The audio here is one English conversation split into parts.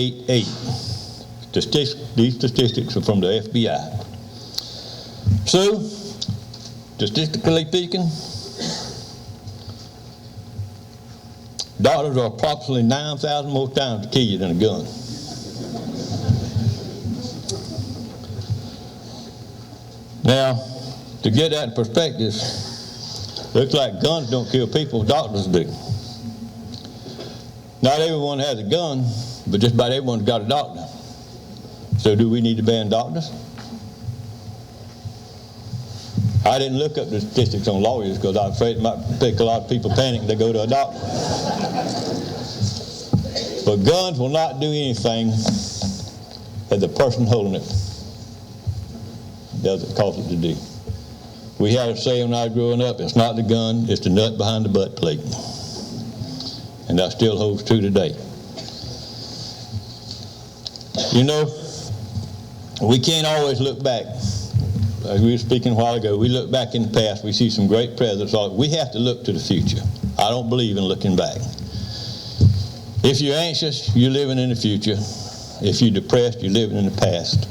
8. These statistics are from the FBI. So, statistically speaking, doctors are approximately 9,000 more times to kill you than a gun. Now, to get that in perspective, looks like guns don't kill people, doctors do. Not everyone has a gun, but just about everyone's got a doctor. So do we need to ban doctors? I didn't look up the statistics on lawyers because I was afraid it might make a lot of people panic and they go to a doctor. But guns will not do anything that the person holding it doesn't cause it to do. We had a saying when I was growing up, it's not the gun, it's the nut behind the butt plate. And that still holds true today. You know, we can't always look back. As we were speaking a while ago, we look back in the past, we see some great presidents. We have to look to the future. I don't believe in looking back. If you're anxious, you're living in the future. If you're depressed, you're living in the past.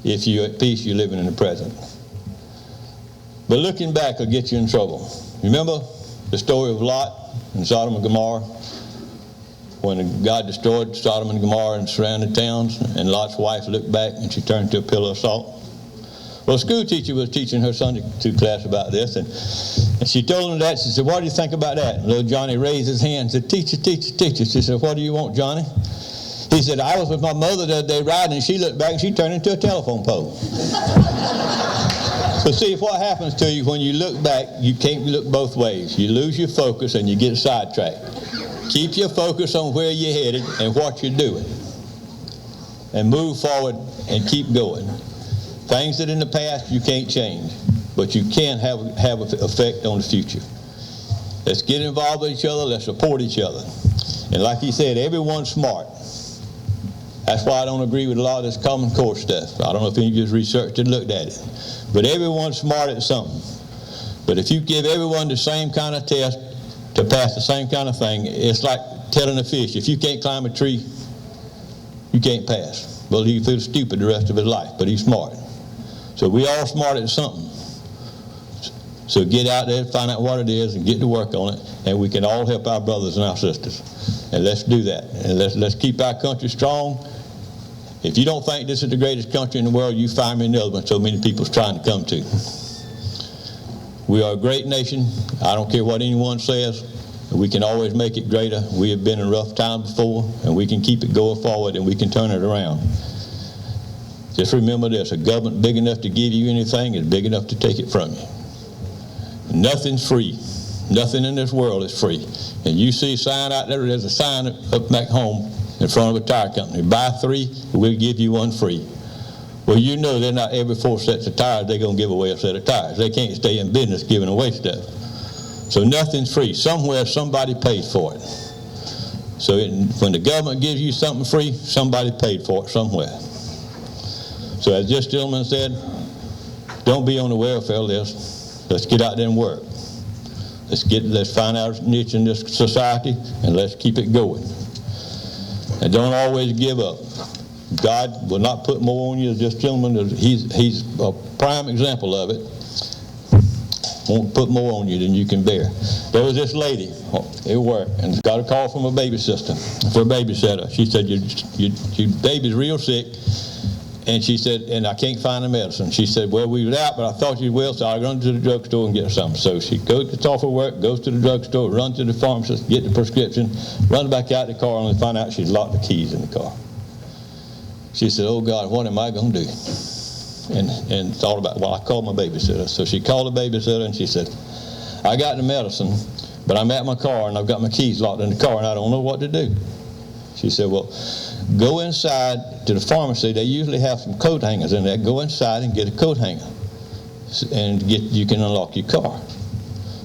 If you're at peace, you're living in the present. But looking back will get you in trouble. Remember the story of Lot and Sodom and Gomorrah? When God destroyed Sodom and Gomorrah and surrounding towns, and Lot's wife looked back and she turned to a pillar of salt. Well, a school teacher was teaching her Sunday school class about this, and she told him that. She said, "What do you think about that?" And little Johnny raised his hand and said, "Teacher, teacher, teacher." She said, "What do you want, Johnny?" He said, "I was with my mother the other day riding, and she looked back and she turned into a telephone pole." So see, what happens to you when you look back, you can't look both ways. You lose your focus and you get sidetracked. Keep your focus on where you're headed and what you're doing. And move forward and keep going. Things that in the past you can't change, but you can have an effect on the future. Let's get involved with each other. Let's support each other. And like he said, everyone's smart. That's why I don't agree with a lot of this Common Core stuff. I don't know if any of you have researched and looked at it. But everyone's smart at something. But if you give everyone the same kind of test to pass the same kind of thing, it's like telling a fish, if you can't climb a tree, you can't pass. Well, he feels stupid the rest of his life, but he's smart. So we all smart at something. So get out there, find out what it is, and get to work on it, and we can all help our brothers and our sisters. And let's do that. And let's keep our country strong. If you don't think this is the greatest country in the world, you find me another one so many people's trying to come to. We are a great nation. I don't care what anyone says. We can always make it greater. We have been in rough times before, and we can keep it going forward, and we can turn it around. Just remember this, a government big enough to give you anything is big enough to take it from you. Nothing's free. Nothing in this world is free. And you see a sign out there, there's a sign up back home in front of a tire company. Buy 3, we'll give you 1 free. Well, you know they're not every 4 sets of tires, they're going to give away a set of tires. They can't stay in business giving away stuff. So nothing's free. Somewhere somebody pays for it. So when the government gives you something free, somebody paid for it somewhere. So as this gentleman said, don't be on the welfare list. Let's get out there and work. Let's find our niche in this society, and let's keep it going. And don't always give up. God will not put more on you. This gentleman, he's a prime example of it. Won't put more on you than you can bear. There was this lady at work, and got a call from a babysitter. She said, your baby's real sick. And she said, and I can't find the medicine. She said, well, we was out, but I thought you will, so I'll run to the drugstore and get some. So she gets off her work, goes to the drugstore, runs to the pharmacist, get the prescription, runs back out the car, and find out she's locked the keys in the car. She said, oh, God, what am I going to do? And thought about, well, I called my babysitter. So she called the babysitter, and she said, I got the medicine, but I'm at my car, and I've got my keys locked in the car, and I don't know what to do. She said, well, go inside to the pharmacy. They usually have some coat hangers in there. Go inside and get a coat hanger, and you can unlock your car.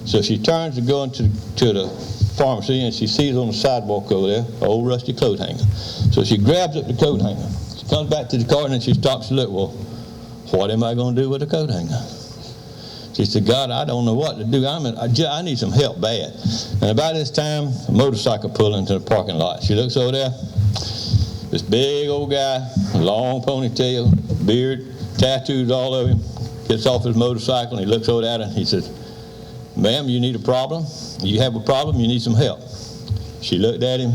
So she turns to go into the pharmacy, and she sees on the sidewalk over there an old rusty coat hanger. So she grabs up the coat hanger. She comes back to the car, and then she stops and looks. Well, what am I going to do with a coat hanger? She said, God, I don't know what to do. I need some help bad. And about this time, a motorcycle pulled into the parking lot. She looks over there, This big old guy, long ponytail, beard, tattoos all over him, gets off his motorcycle and he looks over at her and he says, "Ma'am, you need a problem? You have a problem? You need some help." She looked at him.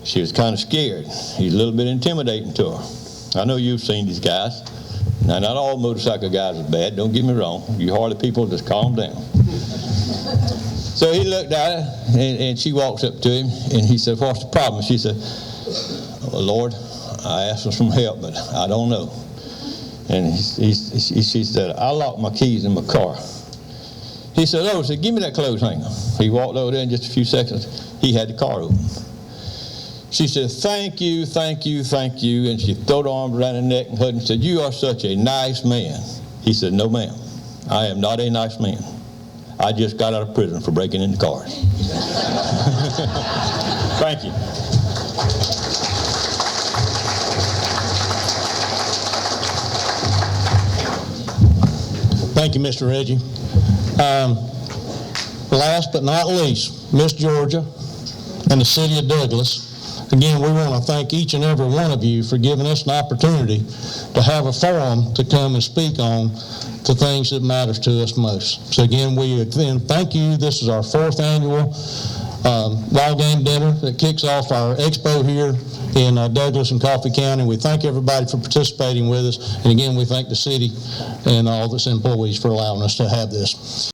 She was kind of scared. He's a little bit intimidating to her. I know you've seen these guys. Now, not all motorcycle guys are bad. Don't get me wrong. You Harley people, just calm down. So he looked at her, and she walks up to him, and he said, "What's the problem?" She said, "Oh, Lord, I asked for some help, but I don't know." And she said, "I locked my keys in my car." He said, "Oh," said, "give me that clothes hanger." He walked over there in just a few seconds. He had the car open. She said, "Thank you, thank you, thank you." And she threw her arms around her neck and hugged and said, "You are such a nice man." He said, "No, ma'am, I am not a nice man. I just got out of prison for breaking into cars." Thank you. Thank you, Mr. Reggie. Last but not least, Miss Georgia and the City of Douglas. Again, we want to thank each and every one of you for giving us an opportunity to have a forum to come and speak on the things that matters to us most. So again, we again thank you. This is our 4th annual Wild Game Dinner that kicks off our Expo here in Douglas and Coffee County. We thank everybody for participating with us. And again, we thank the city and all its employees for allowing us to have this.